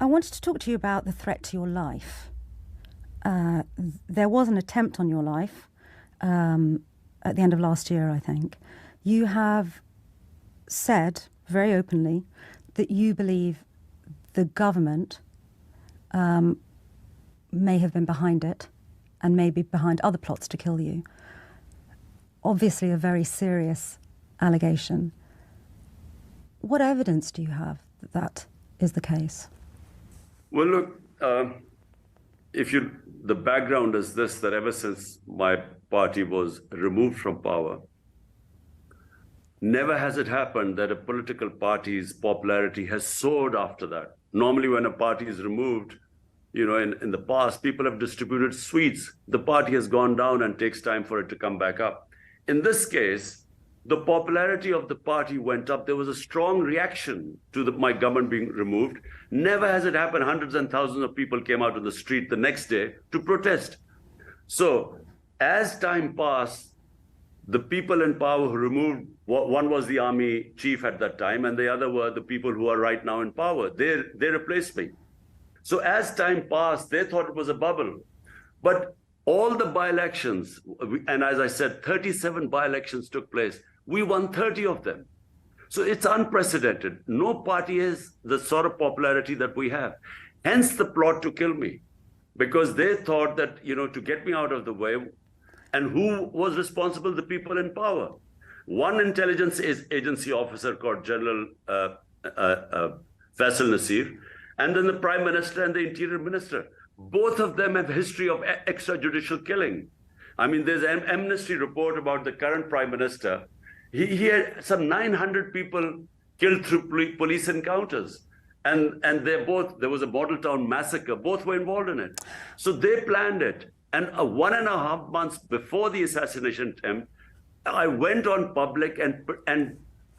I wanted to talk to you about the threat to your life. There was an attempt on your life at the end of last year, I think. You have said very openly that you believe the government may have been behind it and may be behind other plots to kill you. Obviously a very serious allegation. What evidence do you have that that is the case? Well, look, the background is this, that ever since my party was removed from power, never has it happened that a political party's popularity has soared after that. Normally when a party is removed, in the past, people have distributed sweets. The party has gone down and takes time for it to come back up. In this case, the popularity of the party went up. There was a strong reaction to my government being removed. Never has it happened. Hundreds and thousands of people came out on the street the next day to protest. So as time passed, the people in power who removed, one was the army chief at that time, and the other were the people who are right now in power. They replaced me. So as time passed, they thought it was a bubble. But all the by-elections, and as I said, 37 by-elections took place. We won 30 of them. So it's unprecedented. No party has the sort of popularity that we have. Hence the plot to kill me, because they thought that, to get me out of the way. And who was responsible? The people in power. One intelligence agency officer called General Faisal Nasir, and then the Prime Minister and the Interior Minister. Both of them have a history of extrajudicial killing. I mean, there's an amnesty report about the current Prime Minister. He had some 900 people killed through police encounters. And there was a Model Town massacre. Both were involved in it. So they planned it. And 1.5 months before the assassination attempt, I went on public and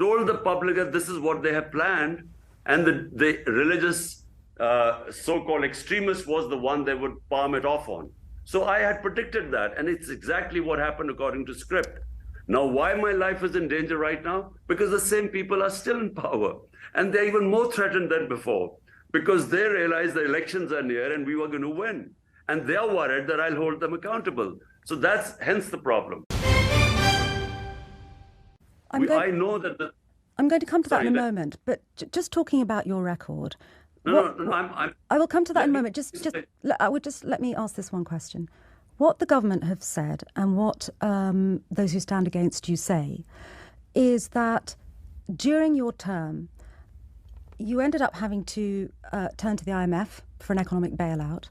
told the public that this is what they have planned. And the religious so-called extremist was the one they would palm it off on. So I had predicted that, and it's exactly what happened according to script. Now, why my life is in danger right now? Because the same people are still in power, and they're even more threatened than before, because they realize the elections are near and we were going to win, and they're worried that I'll hold them accountable. So that's hence the problem. I'm going to come to that in a moment, but just talking about your record. I will come to that in a moment. Let me ask this one question. What the government have said and what those who stand against you say is that during your term, you ended up having to turn to the IMF for an economic bailout,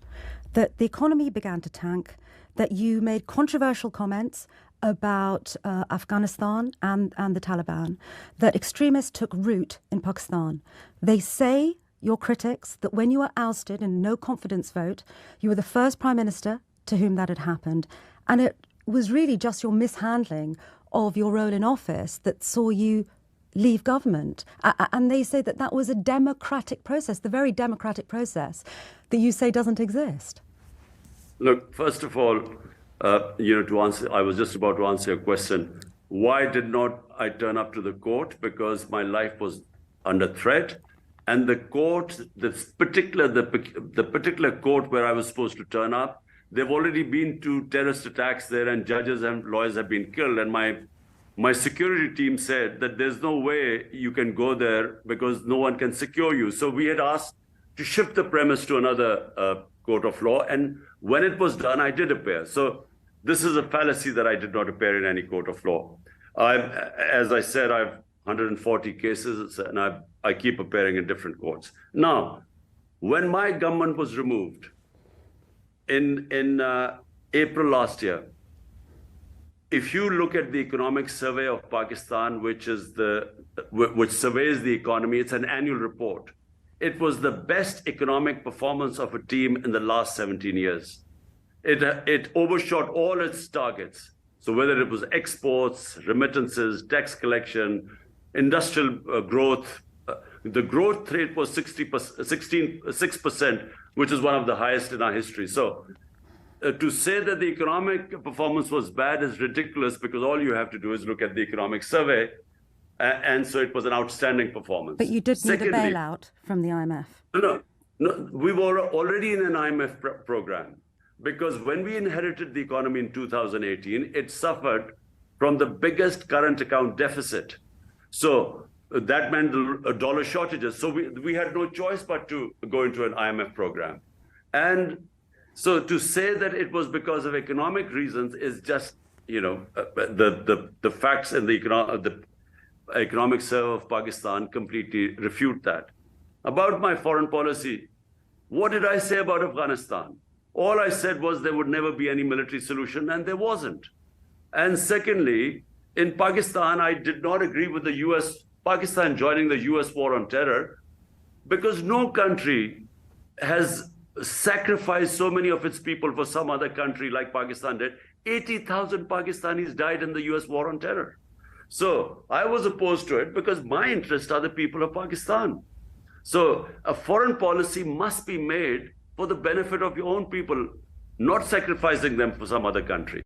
that the economy began to tank, that you made controversial comments about Afghanistan and the Taliban, that extremists took root in Pakistan. They say, your critics, that when you were ousted in a no-confidence vote, you were the first Prime Minister to whom that had happened. And it was really just your mishandling of your role in office that saw you leave government. And they say that that was a democratic process, the very democratic process that you say doesn't exist. Look, first of all, to answer, I was just about to answer your question. Why did not I turn up to the court? Because my life was under threat. And the court, the particular court where I was supposed to turn up, there've already been 2 terrorist attacks there, and judges and lawyers have been killed. And my security team said that there's no way you can go there because no one can secure you. So we had asked to shift the premise to another court of law. And when it was done, I did appear. So this is a fallacy that I did not appear in any court of law. As I said, I've 140 cases, and I keep appearing in different courts. Now, when my government was removed in April last year, if you look at the economic survey of Pakistan, which surveys the economy, it's an annual report. It was the best economic performance of a team in the last 17 years. It overshot all its targets. So whether it was exports, remittances, tax collection, industrial growth, the growth rate was 6%, which is one of the highest in our history. So to say that the economic performance was bad is ridiculous, because all you have to do is look at the economic survey. And so it was an outstanding performance. But you did need a bailout from the IMF. No, No, we were already in an IMF program, because when we inherited the economy in 2018, it suffered from the biggest current account deficit. So that meant dollar shortages. So we had no choice but to go into an IMF program. And so to say that it was because of economic reasons is just, the facts and the economic survey of Pakistan completely refute that. About my foreign policy, what did I say about Afghanistan? All I said was there would never be any military solution, and there wasn't. And secondly, in Pakistan, I did not agree with Pakistan joining the US war on terror, because no country has sacrificed so many of its people for some other country like Pakistan did. 80,000 Pakistanis died in the US war on terror. So I was opposed to it because my interests are the people of Pakistan. So a foreign policy must be made for the benefit of your own people, not sacrificing them for some other country.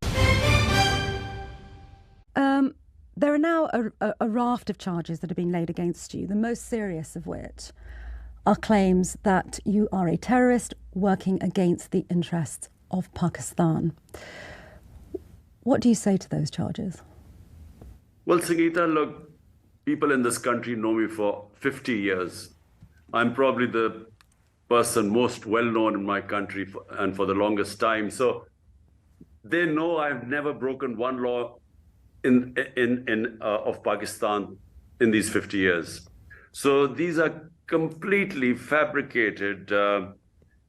There are now a raft of charges that have been laid against you, the most serious of which are claims that you are a terrorist working against the interests of Pakistan. What do you say to those charges? Well, Sangita, look, people in this country know me for 50 years. I'm probably the person most well-known in my country and for the longest time. So they know I've never broken one law of Pakistan in these 50 years. So these are completely fabricated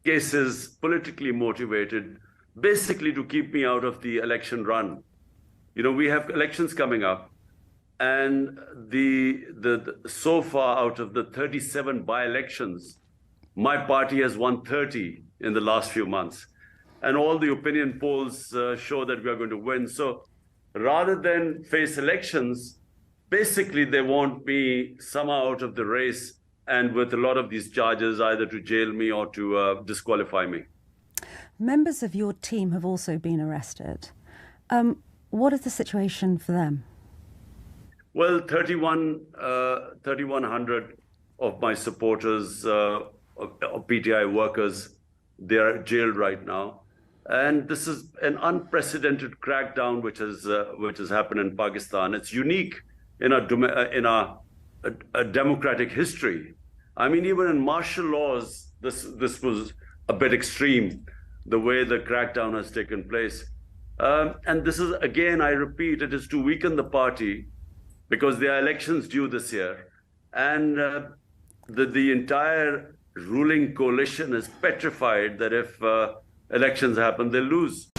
cases, politically motivated, basically to keep me out of the election run. We have elections coming up, and so far out of the 37 by-elections, my party has won 30 in the last few months. And all the opinion polls show that we are going to win. So rather than face elections, basically they want me somehow out of the race, and with a lot of these charges, either to jail me or to disqualify me. Members of your team have also been arrested. What is the situation for them? Well, 3,100 of my supporters, of PTI workers, they are jailed right now. And this is an unprecedented crackdown which has happened in Pakistan. It's unique in a democratic history. I mean, even in martial laws, this was a bit extreme, the way the crackdown has taken place. And this is, again, I repeat, it is to weaken the party, because there are elections due this year. And the entire ruling coalition is petrified that if elections happen, they'll lose.